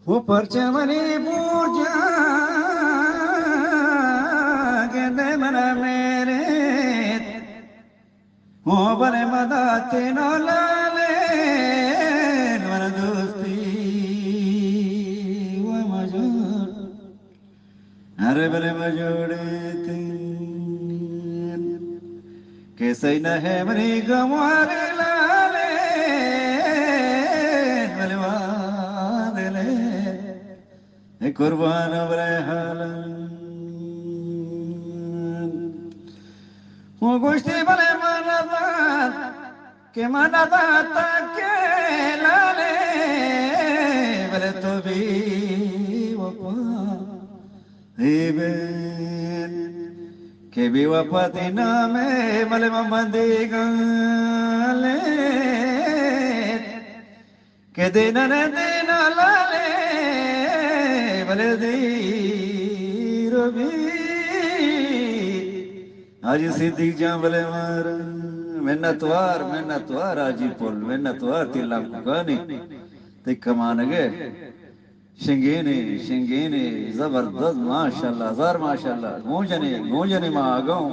वो परचमनी पूजा कहते मना मेरे वो बने मदा तेनो लाले मन दोस्ती वो मजूर अरे बने मजूरे तीन कैसे न है मनी गंवारे लाले बलवादले कुर्बान बरे हालन वो गोश्ती बले मनदात के मनदात के लाले बले तो भी वफा हिबेन के भी वफा दिना में बले ममदी गाले के देना न देना लाले बले दीरो भी आज सिद्धि जांबले मार मेहनतवार आजी पोल मेहनतवार तिला कुकानी ते कमान गे शिंगेने जबरदस्त माशाल्लाह जार माशाल्लाह गूंजने मागों